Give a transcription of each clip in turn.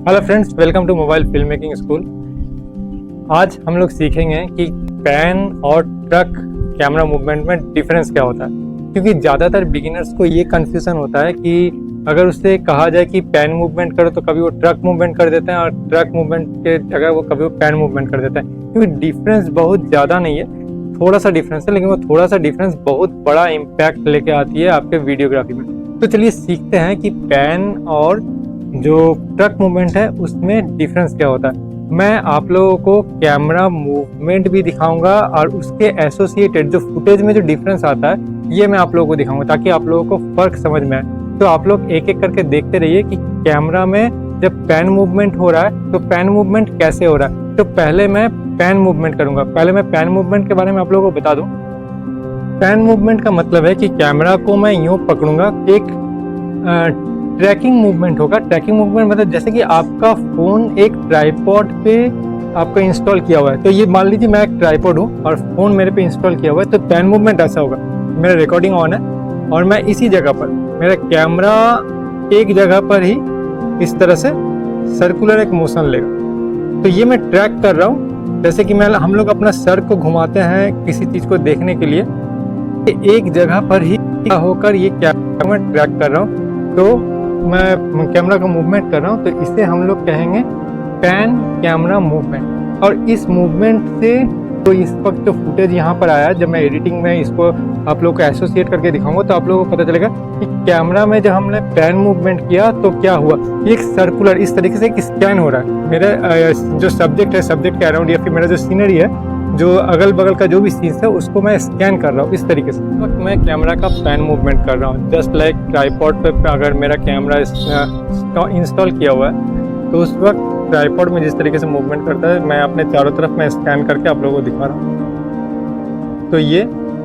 Hello friends, welcome to mobile film making school. आज हम लोग सीखेंगे कि पैन और ट्रक कैमरा मूवमेंट में डिफरेंस क्या होता है, क्योंकि ज़्यादातर बिगिनर्स को ये कन्फ्यूज़न होता है कि अगर उससे कहा जाए कि पैन मूवमेंट करो तो कभी वो ट्रक मूवमेंट कर देते हैं और ट्रक मूवमेंट के जगह वो कभी वो पैन मूवमेंट कर देते हैं। क्योंकि डिफरेंस बहुत ज़्यादा नहीं है, थोड़ा सा डिफरेंस है, लेकिन वो थोड़ा सा डिफरेंस बहुत बड़ा इम्पैक्ट लेके आती है आपके वीडियोग्राफी में। तो चलिए सीखते हैं कि पैन और जो ट्रक मूवमेंट है उसमें डिफरेंस क्या होता है। मैं आप लोगों को कैमरा मूवमेंट भी दिखाऊंगा और उसके एसोसिएटेड जो फुटेज में जो डिफरेंस आता है ये मैं आप लोगों को दिखाऊंगा, ताकि आप लोगों को फर्क समझ में आए। तो आप लोग एक एक करके देखते रहिए कि कैमरा में जब पैन मूवमेंट हो रहा है तो पैन मूवमेंट कैसे हो रहा है। तो पहले मैं पैन मूवमेंट करूंगा। पहले मैं पैन मूवमेंट के बारे में आप लोगों को बता दूं। पैन मूवमेंट का मतलब है कि कैमरा को मैं यूं पकड़ूंगा, एक ट्रैकिंग मूवमेंट होगा। ट्रैकिंग मूवमेंट मतलब जैसे कि आपका फ़ोन एक ट्राइपॉड पे आपका इंस्टॉल किया हुआ है। तो ये मान लीजिए मैं एक ट्राइपॉड हूँ और फ़ोन मेरे पे इंस्टॉल किया हुआ है, तो पैन मूवमेंट ऐसा होगा। मेरा रिकॉर्डिंग ऑन है और मैं इसी जगह पर, मेरा कैमरा एक जगह पर ही इस तरह से सर्कुलर एक मोशन लेगा। तो ये मैं ट्रैक कर रहा हूँ। जैसे कि हम लोग अपना सर को घुमाते हैं किसी चीज़ को देखने के लिए, एक जगह पर ही होकर ये कैमरा ट्रैक कर रहा हूँ। तो मैं कैमरा का मूवमेंट कर रहा हूँ, तो इसे हम लोग कहेंगे पैन कैमरा मूवमेंट। और इस मूवमेंट से तो इस वक्त जो फुटेज यहाँ पर आया, जब मैं एडिटिंग में इसको आप लोगों को एसोसिएट करके दिखाऊंगा तो आप लोगों को पता चलेगा कि कैमरा में जब हमने पैन मूवमेंट किया तो क्या हुआ। एक सर्कुलर इस तरीके से एक स्कैन हो रहा है। मेरा जो सब्जेक्ट है, सब्जेक्ट के अराउंड, या फिर मेरा जो सीनरी है, जो अगल बगल का जो भी सीन्स है उसको मैं स्कैन कर रहा हूँ इस तरीके से। इस वक्त मैं कैमरा का पैन मूवमेंट कर रहा हूँ, जस्ट लाइक ट्राइपॉड पे अगर मेरा कैमरा इंस्टॉल किया हुआ है तो उस वक्त ट्राइपॉड में जिस तरीके से मूवमेंट करता है, मैं अपने चारों तरफ में स्कैन करके आप लोगों को दिखा रहा हूँ। तो ये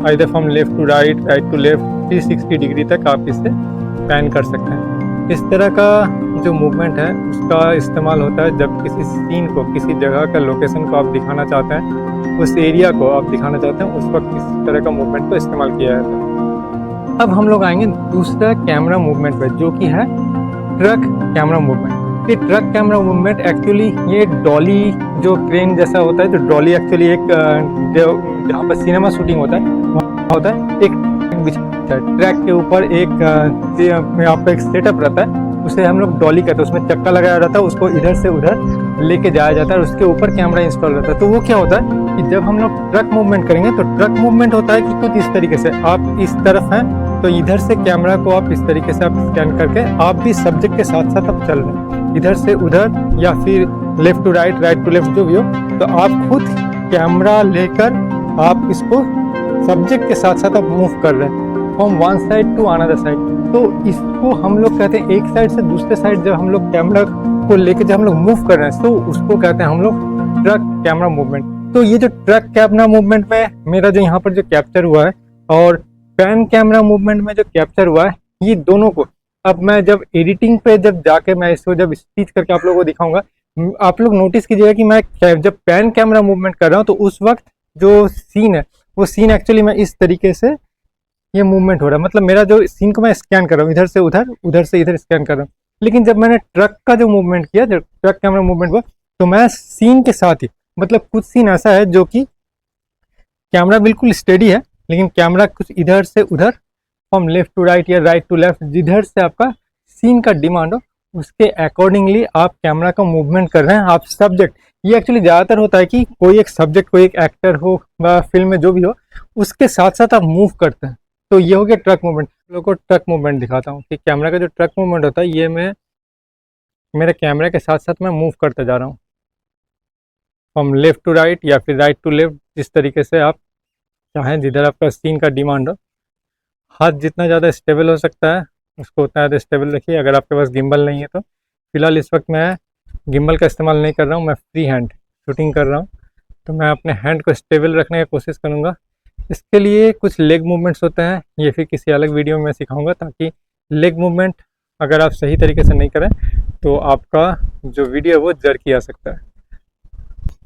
either from left to right, right to left, 360 degree तक आप इससे पैन कर सकते हैं। इस तरह का जो मूवमेंट है उसका इस्तेमाल होता है जब किसी सीन को, किसी जगह का लोकेशन को आप दिखाना चाहते हैं, उस एरिया को आप दिखाना चाहते हैं, उस वक्त इस तरह का मूवमेंट को इस्तेमाल किया जाता है। अब हम लोग आएंगे दूसरा कैमरा मूवमेंट पे, जो कि है ट्रक कैमरा मूवमेंट। ये ट्रक कैमरा मूवमेंट एक्चुअली ये डॉली जो क्रेन जैसा होता है, जो डॉली एक्चुअली एक जहाँ पर सिनेमा शूटिंग होता है वहाँ होता है, एक ट्रैक के ऊपर एक यहाँ पे एक सेटअप रहता है, उसे हम लोग डॉली कहते हैं। उसमें चक्का लगाया रहता है, उसको इधर से उधर लेके जाया जाता है और उसके ऊपर कैमरा इंस्टॉल रहता है। तो वो क्या होता है कि जब हम लोग ट्रक मूवमेंट करेंगे तो ट्रक मूवमेंट होता है कि कुछ इस तरीके से आप इस तरफ हैं तो इधर से कैमरा को आप इस तरीके से आप स्कैन करके आप भी सब्जेक्ट के साथ साथ आप चल रहे हैं, इधर से उधर या फिर left to right, right to left, जो भी हो। तो आप खुद कैमरा लेकर आप इसको सब्जेक्ट के साथ साथ आप मूव कर रहे हैं from one side to another side. तो इसको हम लोग कहते हैं, एक साइड से दूसरे साइड जब हम लोग कैमरा को लेकर जब हम लोग मूव कर रहे हैं तो उसको कहते हैं हम लोग ट्रक कैमरा मूवमेंट। तो ये जो ट्रक कैमरा मूवमेंट में मेरा जो यहाँ पर जो कैप्चर हुआ है और पैन कैमरा मूवमेंट में जो कैप्चर हुआ है, ये दोनों को अब मैं जब एडिटिंग पे जब जाके मैं इसको जब स्टिच करके आप लोगों को दिखाऊंगा, आप लोग नोटिस कीजिएगा कि मैं जब पैन कैमरा मूवमेंट कर रहा हूँ तो उस वक्त जो सीन है वो सीन एक्चुअली मैं इस तरीके से ये मूवमेंट हो रहा है, मतलब मेरा जो सीन को मैं स्कैन कर रहा हूँ, इधर से उधर, उधर से इधर स्कैन कर रहा हूँ। लेकिन जब मैंने ट्रक का जो मूवमेंट किया, जब ट्रक कैमरा मूवमेंट हुआ, तो मैं सीन के साथ ही, मतलब कुछ सीन ऐसा है जो कि कैमरा बिल्कुल स्टेडी है, लेकिन कैमरा कुछ इधर से उधर फ्रॉम लेफ्ट टू राइट या राइट टू लेफ्ट, जिधर से आपका सीन का डिमांड हो उसके अकॉर्डिंगली आप कैमरा का मूवमेंट कर रहे हैं। आप सब्जेक्ट, ये एक्चुअली ज़्यादातर होता है कि कोई एक सब्जेक्ट, कोई एक एक्टर हो या फिल्म में जो भी हो, उसके साथ साथ आप मूव करते हैं। तो ये हो गया ट्रक मूवमेंट। लोगों को ट्रक मूवमेंट दिखाता हूँ कि कैमरा का जो ट्रक मूवमेंट होता है, ये मैं मेरे कैमरे के साथ साथ मैं मूव करते जा रहा हूँ फ्रॉम लेफ्ट टू राइट या फिर राइट टू लेफ्ट, जिस तरीके से आप चाहें, जिधर आपका सीन का डिमांड हो। हाथ जितना ज़्यादा स्टेबल हो सकता है उसको उतना ज़्यादा स्टेबल रखिए। अगर आपके पास गिम्बल नहीं है तो, फिलहाल इस वक्त मैं गिम्बल का इस्तेमाल नहीं कर रहा हूँ, मैं फ्री हैंड शूटिंग कर रहा हूँ, तो मैं अपने हैंड को स्टेबल रखने की कोशिश करूँगा। इसके लिए कुछ लेग मूवमेंट्स होते हैं, ये फिर किसी अलग वीडियो में मैं सिखाऊंगा, ताकि लेग मूवमेंट अगर आप सही तरीके से नहीं करें तो आपका जो वीडियो है वो जर्की आ सकता है।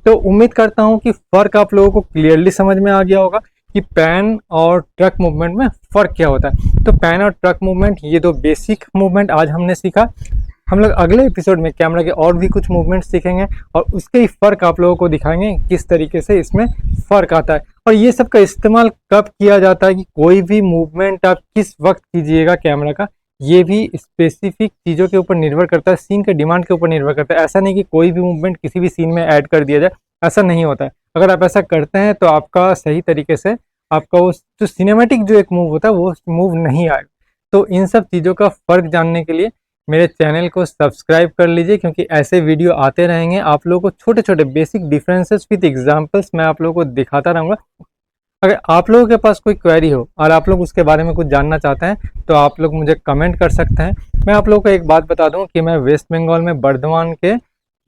तो उम्मीद करता हूँ कि फ़र्क आप लोगों को क्लियरली समझ में आ गया होगा कि पैन और ट्रक मूवमेंट में फ़र्क क्या होता है। तो पैन और ट्रक मूवमेंट, ये दो बेसिक मूवमेंट आज हमने सीखा। हम लोग अगले एपिसोड में कैमरा के और भी कुछ मूवमेंट सीखेंगे और उसके ही फ़र्क आप लोगों को दिखाएंगे किस तरीके से इसमें फ़र्क आता है और ये सब का इस्तेमाल कब किया जाता है कि कोई भी मूवमेंट आप किस वक्त कीजिएगा कैमरा का, ये भी स्पेसिफिक चीज़ों के ऊपर निर्भर करता है, सीन के डिमांड के ऊपर निर्भर करता है। ऐसा नहीं कि कोई भी मूवमेंट किसी भी सीन में ऐड कर दिया जाए, ऐसा नहीं होता है। अगर आप ऐसा करते हैं तो आपका सही तरीके से आपका वो जो सिनेमैटिक जो एक मूव होता है वो मूव नहीं आएगा। तो इन सब चीज़ों का फ़र्क जानने के लिए मेरे चैनल को सब्सक्राइब कर लीजिए, क्योंकि ऐसे वीडियो आते रहेंगे। आप लोगों को छोटे छोटे बेसिक डिफरेंसेस विद एग्जांपल्स मैं आप लोगों को दिखाता रहूँगा। अगर आप लोगों के पास कोई क्वेरी हो और आप लोग उसके बारे में कुछ जानना चाहते हैं तो आप लोग मुझे कमेंट कर सकते हैं। मैं आप लोगों को एक बात बता दूं कि मैं वेस्ट बंगाल में बर्धमान के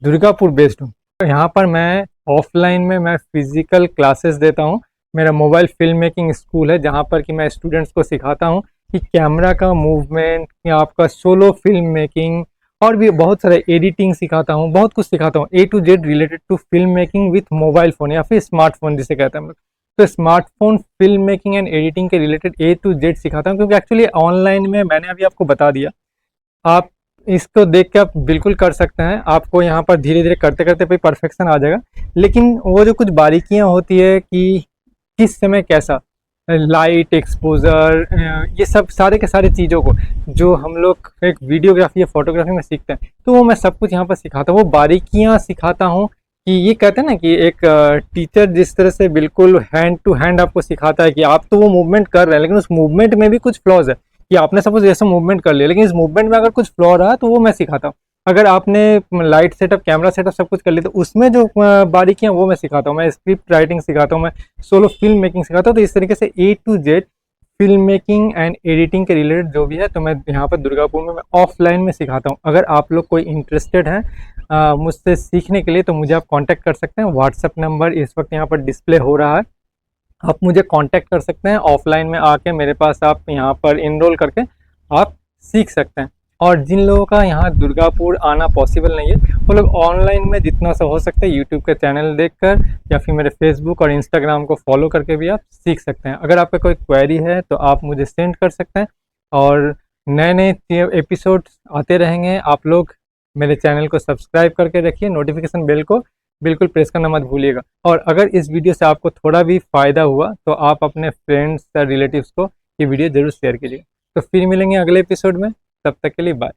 दुर्गापुर बेस्ड हूँ। तो यहाँ पर मैं ऑफलाइन में मैं फिजिकल क्लासेस देता हूँ। मेरा मोबाइल फिल्म मेकिंग स्कूल है जहाँ पर कि मैं स्टूडेंट्स को सिखाता हूँ कि कैमरा का मूवमेंट या आपका सोलो फिल्म मेकिंग और भी बहुत सारे एडिटिंग सिखाता हूँ, बहुत कुछ सिखाता हूँ A to Z related to film making with mobile phone या फिर स्मार्टफोन जिसे कहते हैं हम लोग। तो smartphone film making and editing के रिलेटेड A to Z सिखाता हूँ, क्योंकि एक्चुअली ऑनलाइन में मैंने अभी आपको बता दिया, आप इसको देख के आप बिल्कुल कर सकते हैं। आपको यहाँ पर धीरे धीरे करते करते भी परफेक्शन आ जाएगा, लेकिन वो जो कुछ बारीकियाँ होती है कि किस समय कैसा लाइट एक्सपोजर, ये सब सारे के सारे चीज़ों को जो हम लोग एक वीडियोग्राफी या फोटोग्राफी में सीखते हैं, तो वो मैं सब कुछ यहाँ पर सिखाता हूँ। वो बारीकियाँ सिखाता हूँ कि ये कहते हैं ना कि एक टीचर जिस तरह से बिल्कुल हैंड टू हैंड आपको सिखाता है कि आप तो वो मूवमेंट कर रहे हैं, लेकिन उस मूवमेंट में भी कुछ फ्लॉज है कि आपने सपोज ऐसा मूवमेंट कर लिया, लेकिन इस मूवमेंट में अगर कुछ फ्लॉ रहा तो वो मैं सिखाता हूँ। अगर आपने लाइट सेटअप, कैमरा सेटअप सब कुछ कर लिया तो उसमें जो बारीकियाँ वो मैं सिखाता हूँ। मैं स्क्रिप्ट राइटिंग सिखाता हूँ, मैं सोलो फिल्म मेकिंग सिखाता हूँ। तो इस तरीके से A to Z film making and editing के रिलेटेड जो भी है तो मैं यहाँ पर दुर्गापुर में मैं ऑफलाइन में सिखाता हूँ। अगर आप लोग कोई इंटरेस्टेड हैं मुझसे सीखने के लिए तो मुझे आप कांटेक्ट कर सकते हैं। व्हाट्सएप नंबर इस वक्त यहाँ पर डिस्प्ले हो रहा है, आप मुझे कांटेक्ट कर सकते हैं। ऑफलाइन में आके मेरे पास आप यहाँ पर इनरोल करके आप सीख सकते हैं। और जिन लोगों का यहाँ दुर्गापुर आना पॉसिबल नहीं है वो लोग ऑनलाइन में जितना सा हो सकता है यूट्यूब के चैनल देखकर या फिर मेरे फेसबुक और इंस्टाग्राम को फॉलो करके भी आप सीख सकते हैं। अगर आपका कोई क्वेरी है तो आप मुझे सेंड कर सकते हैं और नए नए एपिसोड आते रहेंगे। आप लोग मेरे चैनल को सब्सक्राइब करके रखिए, नोटिफिकेशन बेल को बिल्कुल प्रेस करना मत भूलिएगा। और अगर इस वीडियो से आपको थोड़ा भी फ़ायदा हुआ तो आप अपने फ्रेंड्स या रिलेटिव्स को ये वीडियो ज़रूर शेयर कीजिए। तो फिर मिलेंगे अगले एपिसोड में, तब तक के लिए बाय।